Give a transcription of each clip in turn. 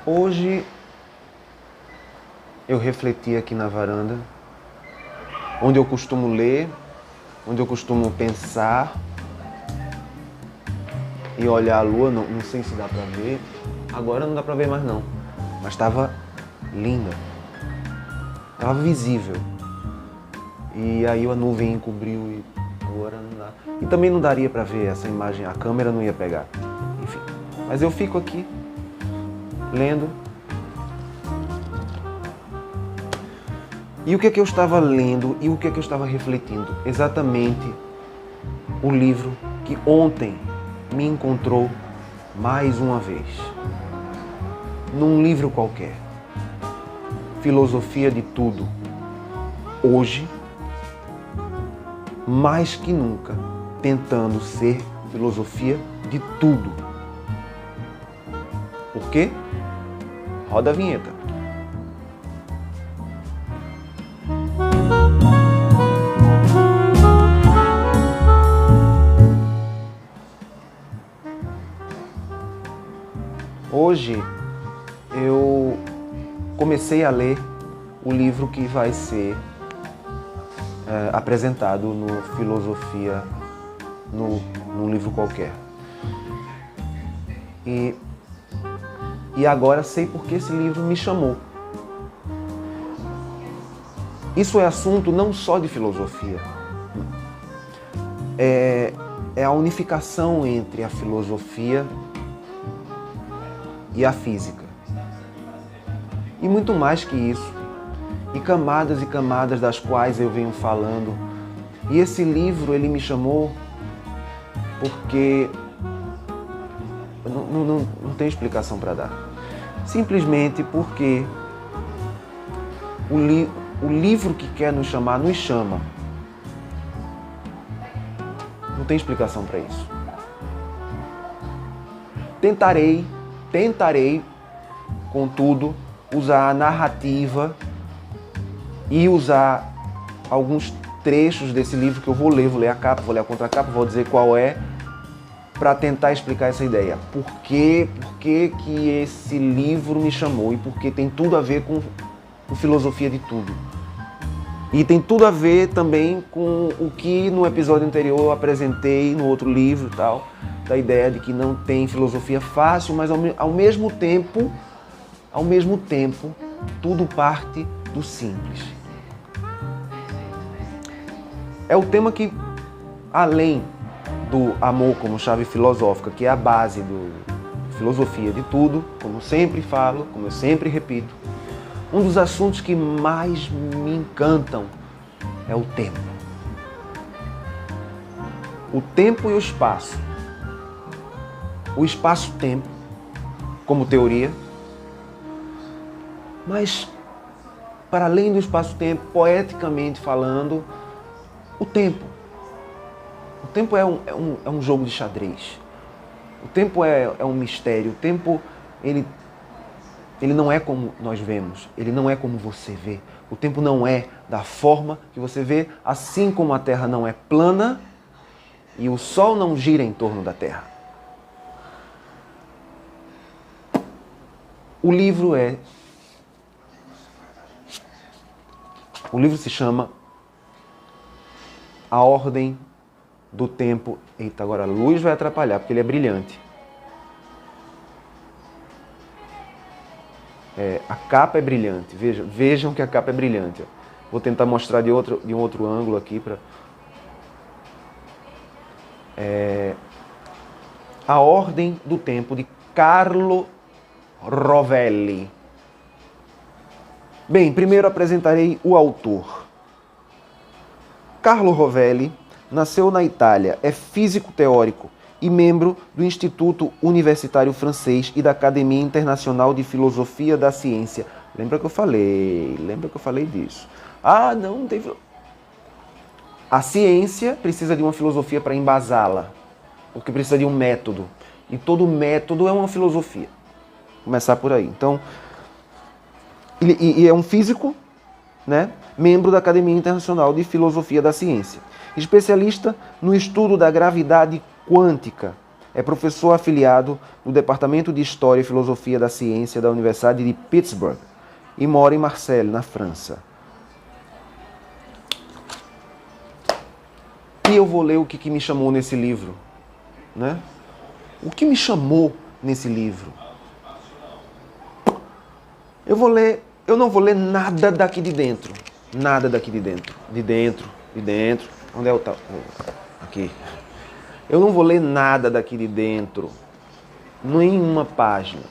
Hoje eu refleti aqui na varanda, onde eu costumo ler, onde eu costumo pensar e olhar a lua. Não sei se dá pra ver, agora não dá pra ver mais não, mas estava linda, estava visível. E aí a nuvem encobriu e agora não dá. E também não daria pra ver essa imagem, a câmera não ia pegar. Enfim, mas eu fico aqui lendo. E o que é que eu estava lendo e o que é que eu estava refletindo? Exatamente o livro que ontem me encontrou mais uma vez. Num livro qualquer. Filosofia de Tudo. Hoje, mais que nunca, tentando ser filosofia de tudo. Por quê? Roda a vinheta. Hoje eu comecei a ler o livro que vai ser apresentado no Filosofia, num livro qualquer. E agora sei por que esse livro me chamou. Isso é assunto não só de filosofia. É a unificação entre a filosofia e a física. E muito mais que isso. E camadas das quais eu venho falando. E esse livro, ele me chamou porque não tem explicação para dar. Simplesmente porque o livro que quer nos chamar, nos chama. Não tem explicação para isso. Tentarei, contudo, usar a narrativa e usar alguns trechos desse livro que eu vou ler a capa, vou ler a contracapa, vou dizer qual é, para tentar explicar essa ideia. Por que esse livro me chamou e por que tem tudo a ver com filosofia de tudo. E tem tudo a ver também com o que no episódio anterior eu apresentei no outro livro e tal, da ideia de que não tem filosofia fácil, mas ao mesmo tempo, tudo parte do simples. É o tema que, além do amor como chave filosófica, que é a base do filosofia de tudo, como eu sempre falo, como eu sempre repito, um dos assuntos que mais me encantam é o tempo. O tempo e o espaço. O espaço-tempo, como teoria, mas, para além do espaço-tempo, poeticamente falando, o tempo. O tempo é um jogo de xadrez. O tempo é um mistério. O tempo, ele não é como nós vemos. Ele não é como você vê. O tempo não é da forma que você vê, assim como a Terra não é plana e o Sol não gira em torno da Terra. O livro se chama A Ordem do Tempo. Eita, agora a luz vai atrapalhar, porque ele é brilhante. A capa é brilhante. Vejam que a capa é brilhante. Vou tentar mostrar de um outro ângulo aqui. A Ordem do Tempo, de Carlo Rovelli. Bem, primeiro apresentarei o autor. Carlo Rovelli nasceu na Itália, é físico teórico e membro do Instituto Universitário Francês e da Academia Internacional de Filosofia da Ciência. Lembra que eu falei disso. Ah, não tem... A ciência precisa de uma filosofia para embasá-la, porque precisa de um método. E todo método é uma filosofia. Começar por aí. Então, ele é um físico, né? Membro da Academia Internacional de Filosofia da Ciência. Especialista no estudo da gravidade quântica, É professor afiliado do Departamento de História e Filosofia da Ciência da Universidade de Pittsburgh e mora em Marseille, na França. E eu vou ler o que me chamou nesse livro, né? O que me chamou nesse livro? Eu não vou ler nada daqui de dentro. Nada daqui de dentro. De dentro. Onde é o tal? Aqui. Eu não vou ler nada daqui de dentro. Nenhuma página.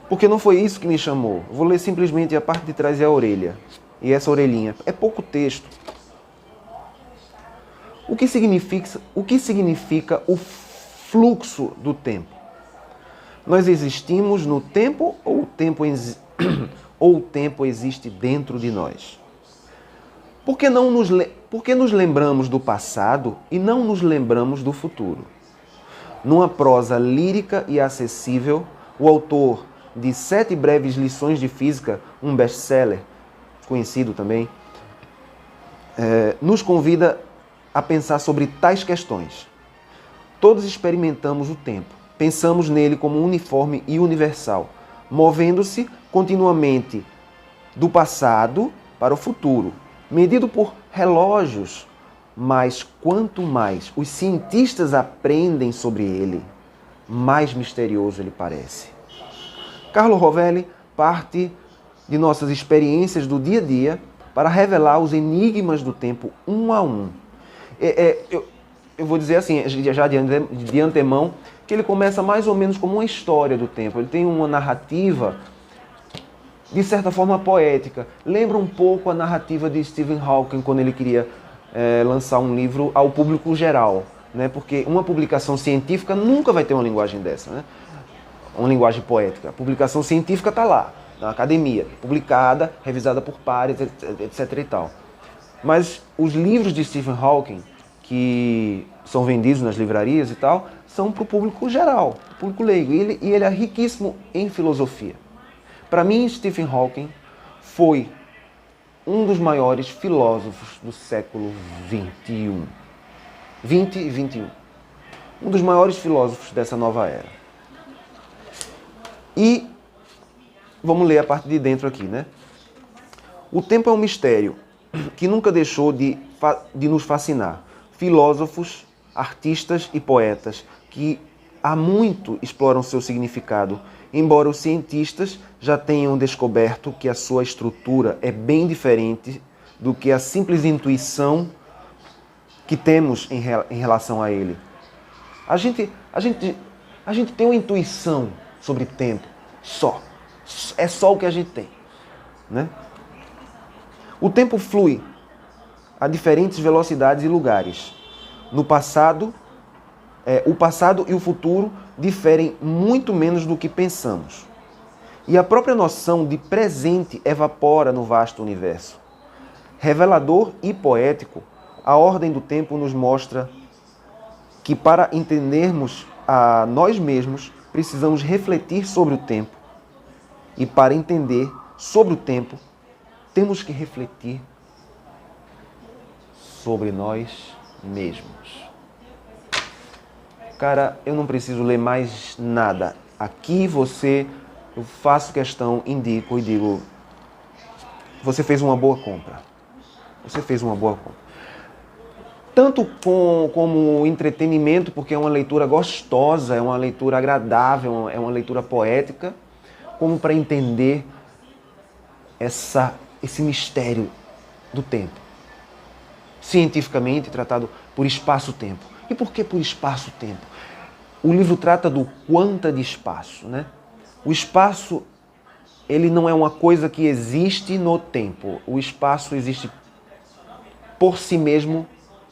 Porque não foi isso que me chamou. Eu vou ler simplesmente a parte de trás e a orelha. E essa orelhinha. É pouco texto. O que significa o fluxo do tempo? Nós existimos no tempo ou o tempo existe dentro de nós? Por que nos lembramos do passado e não nos lembramos do futuro? Numa prosa lírica e acessível, o autor de 7 breves lições de física, um best-seller, conhecido também, nos convida a pensar sobre tais questões. Todos experimentamos o tempo. Pensamos nele como uniforme e universal, movendo-se continuamente do passado para o futuro, medido por relógios. Mas quanto mais os cientistas aprendem sobre ele, mais misterioso ele parece. Carlo Rovelli parte de nossas experiências do dia a dia para revelar os enigmas do tempo um a um. Eu vou dizer assim, já de antemão, que ele começa mais ou menos como uma história do tempo. Ele tem uma narrativa, de certa forma, poética. Lembra um pouco a narrativa de Stephen Hawking, quando ele queria lançar um livro ao público geral, né? Porque uma publicação científica nunca vai ter uma linguagem dessa, né? Uma linguagem poética. A publicação científica está lá, na academia, publicada, revisada por pares, etc. e tal. Mas os livros de Stephen Hawking, que são vendidos nas livrarias e tal, são para o público geral, para o público leigo. E ele é riquíssimo em filosofia. Para mim, Stephen Hawking foi um dos maiores filósofos do século XXI. 20 e 21. Um dos maiores filósofos dessa nova era. E vamos ler a parte de dentro aqui, né? O tempo é um mistério que nunca deixou de nos fascinar. Filósofos, artistas e poetas que há muito exploram seu significado, embora os cientistas já tenham descoberto que a sua estrutura é bem diferente do que a simples intuição que temos em relação a ele. A gente tem uma intuição sobre tempo, só. É só o que a gente tem, né? O tempo flui a diferentes velocidades e lugares. No passado, o passado e o futuro diferem muito menos do que pensamos. E a própria noção de presente evapora no vasto universo. Revelador e poético, a ordem do tempo nos mostra que para entendermos a nós mesmos, precisamos refletir sobre o tempo. E para entender sobre o tempo, temos que refletir sobre nós mesmos. Cara, eu não preciso ler mais nada. Aqui eu faço questão, indico e digo, você fez uma boa compra. Você fez uma boa compra. Tanto como entretenimento, porque é uma leitura gostosa, é uma leitura agradável, é uma leitura poética, como para entender esse mistério do tempo. Cientificamente tratado por espaço-tempo. E por que por espaço-tempo? O livro trata do quanta de espaço, né? O espaço, ele não é uma coisa que existe no tempo. O espaço existe por si mesmo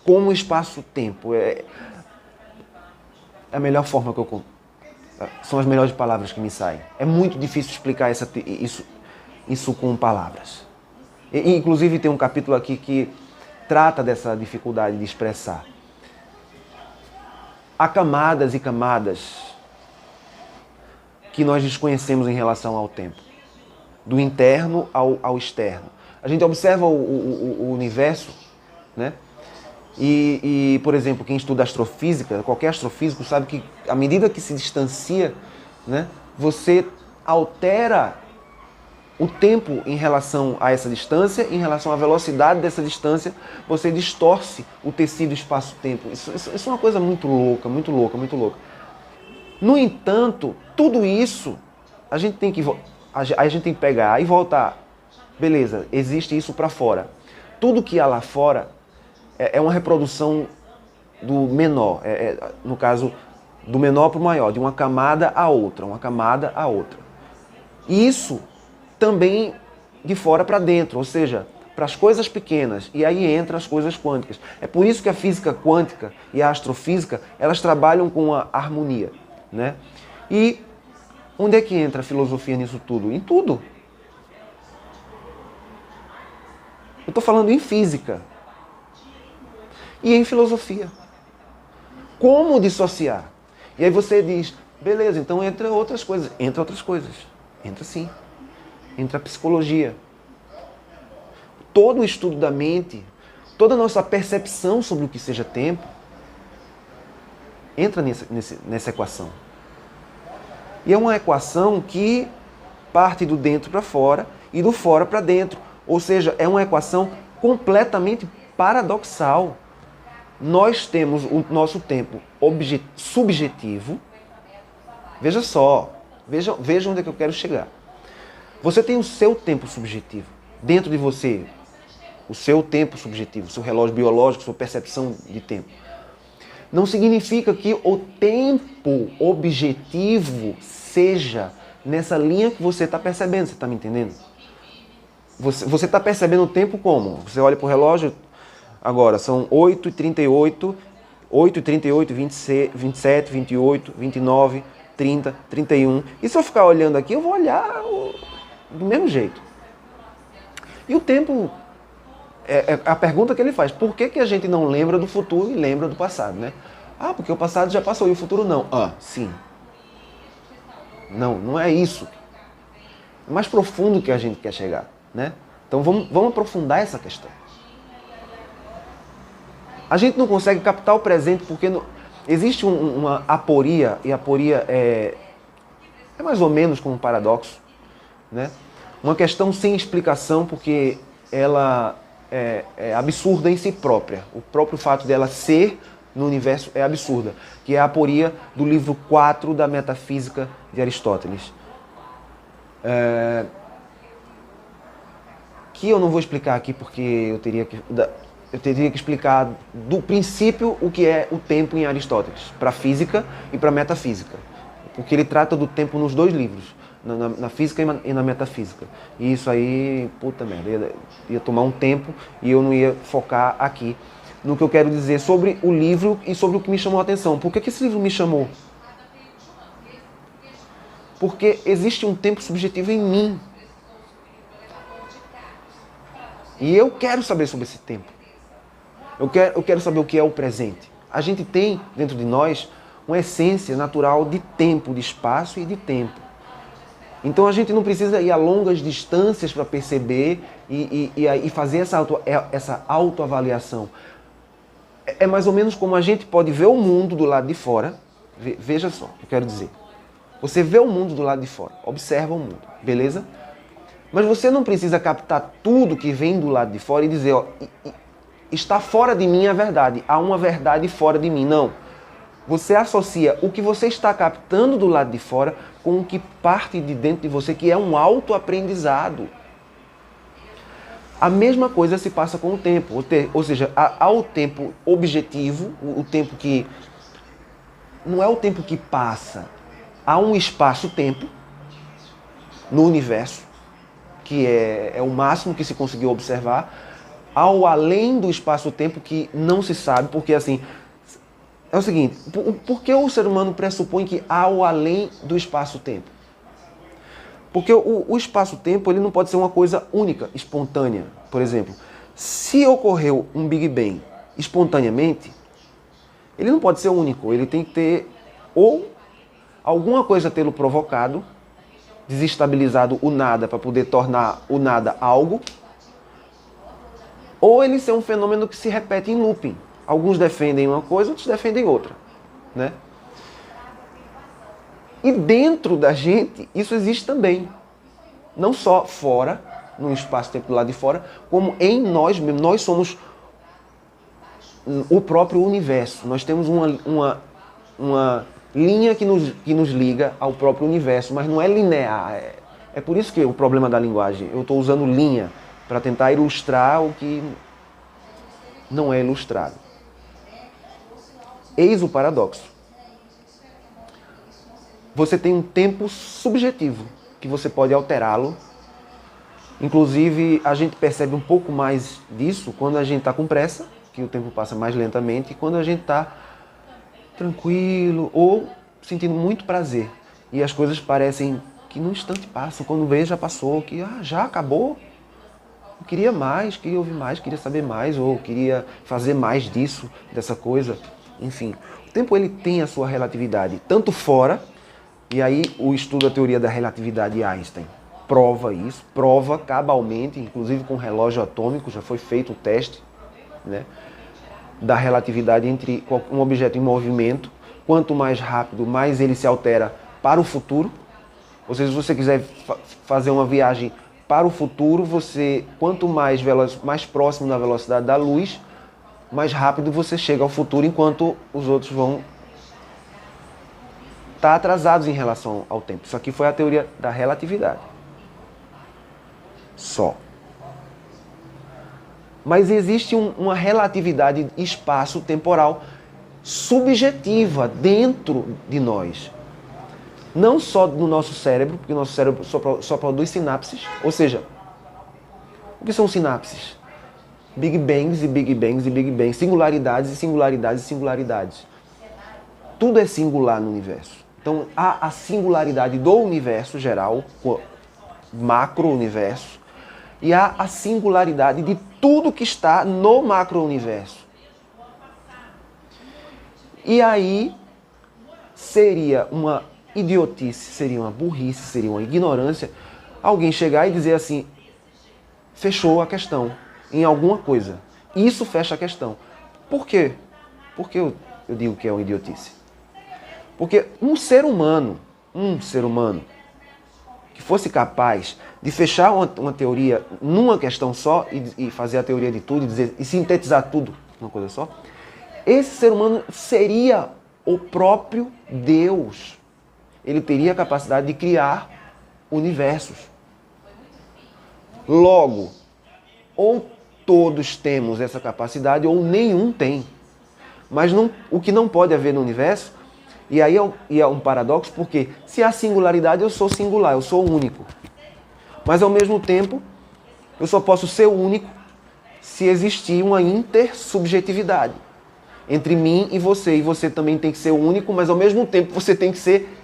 como espaço-tempo. É a melhor forma que eu... São as melhores palavras que me saem. É muito difícil explicar isso com palavras. Inclusive tem um capítulo aqui que trata dessa dificuldade de expressar. Há camadas e camadas que nós desconhecemos em relação ao tempo. Do interno ao externo. A gente observa o universo, né? Por exemplo, quem estuda astrofísica, qualquer astrofísico sabe que à medida que se distancia, né, você altera o tempo em relação a essa distância, em relação à velocidade dessa distância, você distorce o tecido espaço-tempo. Isso é uma coisa muito louca, muito louca, muito louca. No entanto, tudo isso a gente tem que pegar e voltar. Beleza, existe isso para fora. Tudo que há lá fora é uma reprodução do menor, no caso, do menor para o maior, de uma camada a outra, uma camada a outra. E isso também de fora para dentro, ou seja, para as coisas pequenas, e aí entra as coisas quânticas. É por isso que a física quântica e a astrofísica, elas trabalham com a harmonia, né? E onde é que entra a filosofia nisso tudo? Em tudo. Eu estou falando em física e em filosofia. Como dissociar? E aí você diz, beleza, então entra outras coisas. Entra outras coisas. Entra sim. Entra a psicologia. Todo o estudo da mente, toda a nossa percepção sobre o que seja tempo, entra nessa equação. E é uma equação que parte do dentro para fora e do fora para dentro. Ou seja, é uma equação completamente paradoxal. Nós temos o nosso tempo subjetivo. Veja só, veja onde é que eu quero chegar. Você tem o seu tempo subjetivo. Dentro de você, o seu tempo subjetivo, seu relógio biológico, sua percepção de tempo. Não significa que o tempo objetivo seja nessa linha que você está percebendo. Você está me entendendo? Você está percebendo o tempo como? Você olha para o relógio, agora são 8h38, 8h38, 27, 28, 29, 30, 31. E se eu ficar olhando aqui, eu vou olhar do mesmo jeito. E o tempo, é a pergunta que ele faz, por que a gente não lembra do futuro e lembra do passado, né? Ah, porque o passado já passou e o futuro não. Ah, sim. Não é isso. É mais profundo que a gente quer chegar, né? Então vamos aprofundar essa questão. A gente não consegue captar o presente porque existe uma aporia, e a aporia é mais ou menos como um paradoxo, né? Uma questão sem explicação porque ela é absurda em si própria. O próprio fato dela ser no universo é absurda, que é a aporia do livro 4 da Metafísica de Aristóteles. Que eu não vou explicar aqui porque eu teria que explicar do princípio o que é o tempo em Aristóteles, para a física e para a metafísica. Porque ele trata do tempo nos dois livros, na física e na metafísica. E isso aí, puta merda, ia tomar um tempo e eu não ia focar aqui no que eu quero dizer sobre o livro e sobre o que me chamou a atenção. Por que esse livro me chamou? Porque existe um tempo subjetivo em mim. E eu quero saber sobre esse tempo. Eu quero saber o que é o presente. A gente tem dentro de nós uma essência natural de tempo, de espaço e de tempo. Então a gente não precisa ir a longas distâncias para perceber e fazer essa autoavaliação. É mais ou menos como a gente pode ver o mundo do lado de fora. Veja só, eu quero dizer. Você vê o mundo do lado de fora, observa o mundo, beleza? Mas você não precisa captar tudo que vem do lado de fora e dizer, ó, está fora de mim a verdade, há uma verdade fora de mim. Não. Você associa o que você está captando do lado de fora com o que parte de dentro de você, que é um autoaprendizado. A mesma coisa se passa com o tempo, ou seja, há o tempo objetivo, o tempo que não é o tempo que passa, há um espaço-tempo no universo, que é o máximo que se conseguiu observar, ao além do espaço-tempo que não se sabe, porque assim, é o seguinte, por que o ser humano pressupõe que há o além do espaço-tempo? Porque o espaço-tempo ele não pode ser uma coisa única, espontânea. Por exemplo, se ocorreu um Big Bang espontaneamente, ele não pode ser único, ele tem que ter ou alguma coisa tê-lo provocado, desestabilizado o nada para poder tornar o nada algo, ou ele ser um fenômeno que se repete em looping. Alguns defendem uma coisa, outros defendem outra, né? E dentro da gente, isso existe também. Não só fora, no espaço-tempo do lado de fora, como em nós mesmos. Nós somos o próprio universo. Nós temos uma linha que nos liga ao próprio universo, mas não é linear. É por isso que o problema da linguagem, eu estou usando linha para tentar ilustrar o que não é ilustrado. Eis o paradoxo. Você tem um tempo subjetivo, que você pode alterá-lo. Inclusive, a gente percebe um pouco mais disso quando a gente está com pressa, que o tempo passa mais lentamente, e quando a gente está tranquilo ou sentindo muito prazer. E as coisas parecem que num instante passam, quando vê já passou, que já acabou. Eu queria mais, queria ouvir mais, queria saber mais, ou queria fazer mais disso, dessa coisa. Enfim, o tempo ele tem a sua relatividade, tanto fora, e aí o estudo da teoria da relatividade de Einstein prova isso, prova cabalmente, inclusive com relógio atômico, já foi feito o teste, né, da relatividade entre um objeto em movimento. Quanto mais rápido, mais ele se altera para o futuro. Ou seja, se você quiser fazer uma viagem para o futuro, quanto mais próximo da velocidade da luz, mais rápido você chega ao futuro, enquanto os outros vão estar atrasados em relação ao tempo. Isso aqui foi a teoria da relatividade. Só. Mas existe uma relatividade espaço-temporal subjetiva dentro de nós. Não só no nosso cérebro, porque o nosso cérebro só produz sinapses. Ou seja, o que são sinapses? Big Bangs e Big Bangs e Big Bangs. Singularidades e singularidades e singularidades. Tudo é singular no universo. Então, há a singularidade do universo geral, macro-universo, e há a singularidade de tudo que está no macro-universo. E aí, seria uma idiotice, seria uma burrice, seria uma ignorância, alguém chegar e dizer assim, fechou a questão em alguma coisa. Isso fecha a questão. Por quê? Por que eu digo que é uma idiotice? Porque um ser humano que fosse capaz de fechar uma teoria numa questão só e fazer a teoria de tudo e sintetizar tudo numa coisa só, esse ser humano seria o próprio Deus. Ele teria a capacidade de criar universos. Logo, ou todos temos essa capacidade ou nenhum tem. Mas o que não pode haver no universo, e aí é um paradoxo, porque se há singularidade, eu sou singular, eu sou único. Mas ao mesmo tempo, eu só posso ser único se existir uma intersubjetividade entre mim e você também tem que ser único, mas ao mesmo tempo você tem que ser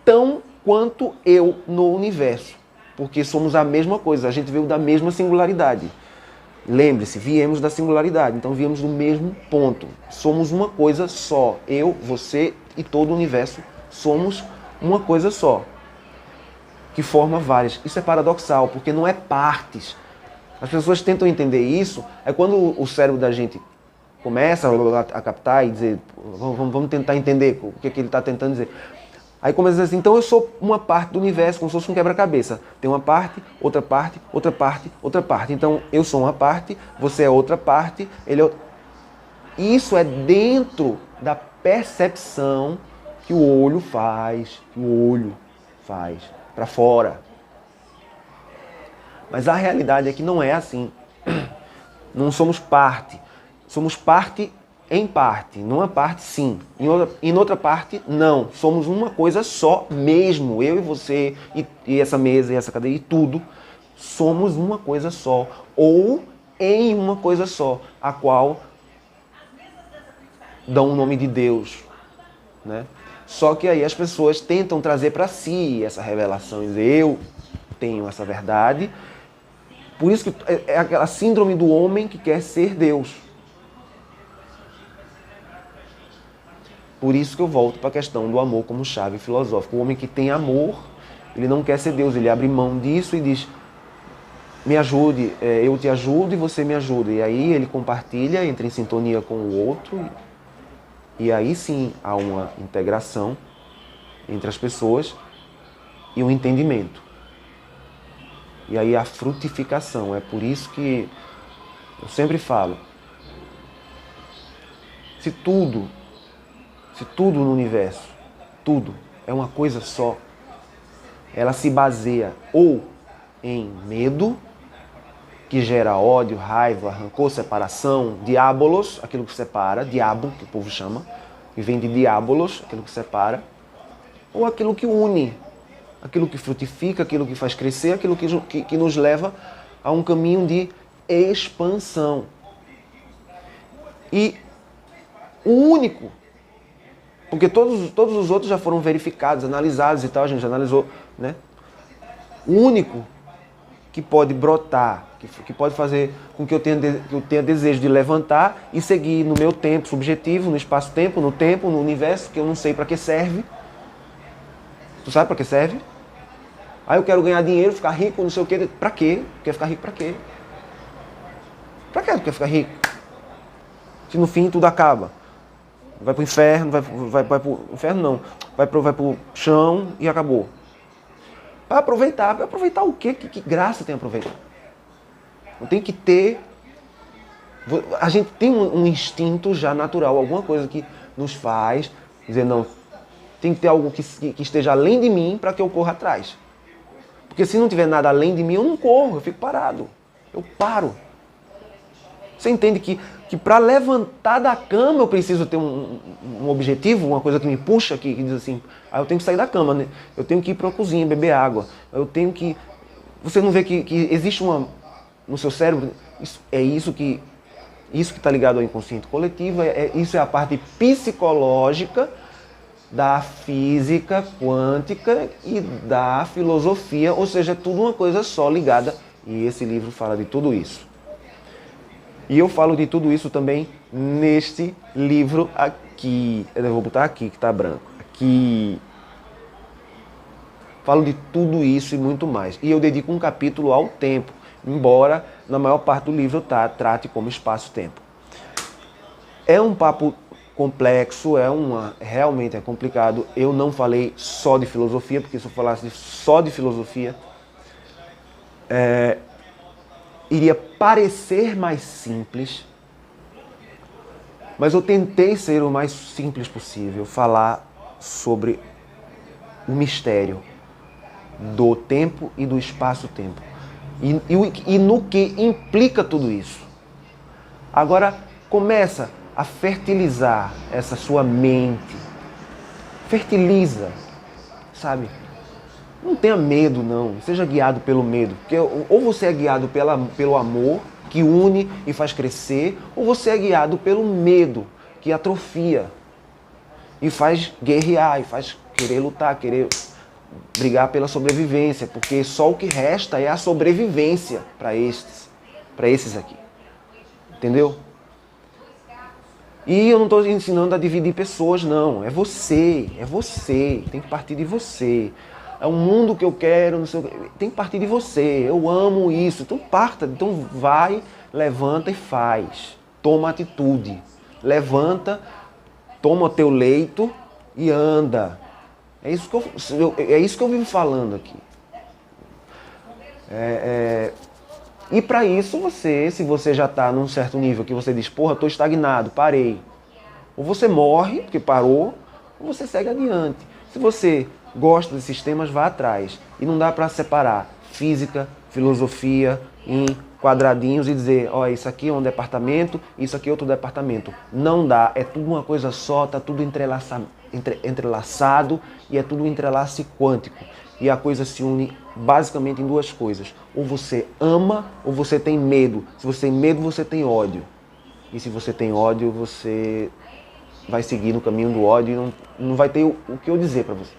tão quanto eu no universo, porque somos a mesma coisa, a gente veio da mesma singularidade. Lembre-se, viemos da singularidade, então viemos do mesmo ponto. Somos uma coisa só, eu, você e todo o universo somos uma coisa só, que forma várias. Isso é paradoxal, porque não é partes. As pessoas tentam entender isso, é quando o cérebro da gente começa a captar e dizer, vamos tentar entender o que ele está tentando dizer. Aí começa a dizer assim, então eu sou uma parte do universo, como se fosse um quebra-cabeça. Tem uma parte, outra parte, outra parte, outra parte. Então eu sou uma parte, você é outra parte, ele é outra. Isso é dentro da percepção que o olho faz, para fora. Mas a realidade é que não é assim. Não somos parte. Somos parte em parte. Numa parte, sim. Em outra parte, não. Somos uma coisa só mesmo. Eu e você, e essa mesa, e essa cadeira, e tudo. Somos uma coisa só. Ou em uma coisa só, a qual dão o nome de Deus, né? Só que aí as pessoas tentam trazer para si essa revelação e dizer, eu tenho essa verdade. Por isso que é aquela síndrome do homem que quer ser Deus. Por isso que eu volto para a questão do amor como chave filosófica. O homem que tem amor, ele não quer ser Deus, ele abre mão disso e diz, me ajude, eu te ajudo e você me ajuda. E aí ele compartilha, entra em sintonia com o outro. E aí sim há uma integração entre as pessoas e um entendimento. E aí a frutificação. É por isso que eu sempre falo, se tudo no universo, tudo é uma coisa só, ela se baseia ou em medo, que gera ódio, raiva, rancor, separação, diabolos, aquilo que separa, diabo, que o povo chama, que vem de diabolos, aquilo que separa, ou aquilo que une, aquilo que frutifica, aquilo que faz crescer, aquilo que nos leva a um caminho de expansão. E o único, porque todos os outros já foram verificados, analisados e tal, a gente já analisou, né? O único que pode brotar, que pode fazer com que eu tenha desejo de levantar e seguir no meu tempo subjetivo, no espaço-tempo, no universo, que eu não sei para que serve. Tu sabe para que serve? Aí eu quero ganhar dinheiro, ficar rico, não sei o quê. Pra quê? Quer ficar rico pra quê? Pra que tu quer ficar rico? Se no fim tudo acaba. Vai pro inferno, vai pro inferno não. Vai pro chão e acabou. Para aproveitar o quê? Que graça tem aproveitar? Eu tenho que ter... A gente tem um instinto já natural, alguma coisa que nos faz dizer, não, tem que ter algo que esteja além de mim para que eu corra atrás. Porque se não tiver nada além de mim, eu não corro, eu fico parado. Eu paro. Você entende que para levantar da cama eu preciso ter um objetivo, uma coisa que me puxa, que diz assim, eu tenho que sair da cama, né? Eu tenho que ir para a cozinha, beber água. Eu tenho que... Você não vê que existe uma... No seu cérebro, isso que está ligado ao inconsciente coletivo, isso é a parte psicológica da física quântica e da filosofia, ou seja, é tudo uma coisa só ligada, e esse livro fala de tudo isso. E eu falo de tudo isso também neste livro aqui. Eu vou botar aqui, que está branco. Aqui. Falo de tudo isso e muito mais. E eu dedico um capítulo ao tempo, embora na maior parte do livro trate como espaço-tempo. É um papo complexo, realmente é complicado. Eu não falei só de filosofia, porque se eu falasse só de filosofia, iria parecer mais simples, mas eu tentei ser o mais simples possível, falar sobre o mistério do tempo e do espaço-tempo e no que implica tudo isso. Agora começa a fertilizar essa sua mente, fertiliza, sabe? Não tenha medo, não. Seja guiado pelo medo. Porque ou você é guiado pelo amor, que une e faz crescer, ou você é guiado pelo medo, que atrofia e faz guerrear, e faz querer lutar, querer brigar pela sobrevivência, porque só o que resta é a sobrevivência para esses aqui. Entendeu? E eu não estou ensinando a dividir pessoas, não. É você. Tem que partir de você. É um mundo que eu quero, não sei o que. Tem que partir de você. Eu amo isso. Então parta. Então vai, levanta e faz. Toma atitude. Levanta, toma o teu leito e anda. É isso que eu vivo falando aqui. E para isso se você já está num certo nível que você diz, porra, estou estagnado, parei. Ou você morre, porque parou, ou você segue adiante. Se você gosta desses temas, vá atrás. E não dá para separar física, filosofia em quadradinhos e dizer, ó, isso aqui é um departamento, isso aqui é outro departamento. Não dá, é tudo uma coisa só, tá tudo entrelaçado e é tudo um entrelace quântico. E a coisa se une basicamente em duas coisas. Ou você ama ou você tem medo. Se você tem medo, você tem ódio. E se você tem ódio, você vai seguir no caminho do ódio e não vai ter o que eu dizer para você.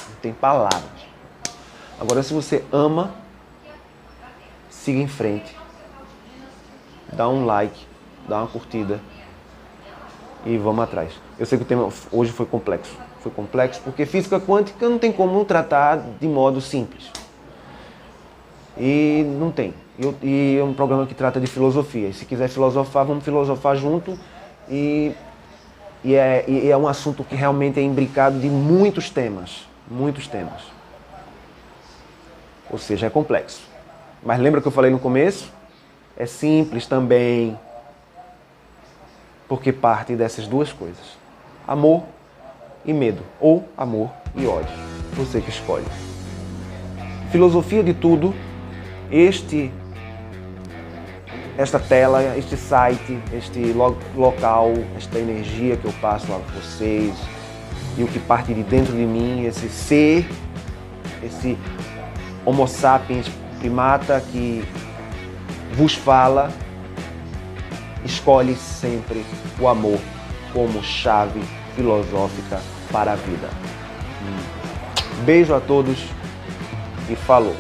Não tem palavras. Agora, se você ama, siga em frente. Dá um like, dá uma curtida e vamos atrás. Eu sei que o tema hoje foi complexo. Foi complexo porque física quântica não tem como tratar de modo simples. E não tem. e é um programa que trata de filosofia. E se quiser filosofar, vamos filosofar junto. E é um assunto que realmente é imbricado de muitos temas. Muitos temas. Ou seja, é complexo. Mas lembra que eu falei no começo? É simples também. Porque parte dessas duas coisas. Amor e medo. Ou amor e ódio. Você que escolhe. Filosofia de tudo. Esta tela, este site, este local, esta energia que eu passo a vocês e o que parte de dentro de mim, esse ser, esse Homo sapiens primata que vos fala, escolhe sempre o amor como chave filosófica para a vida. Beijo a todos e falou!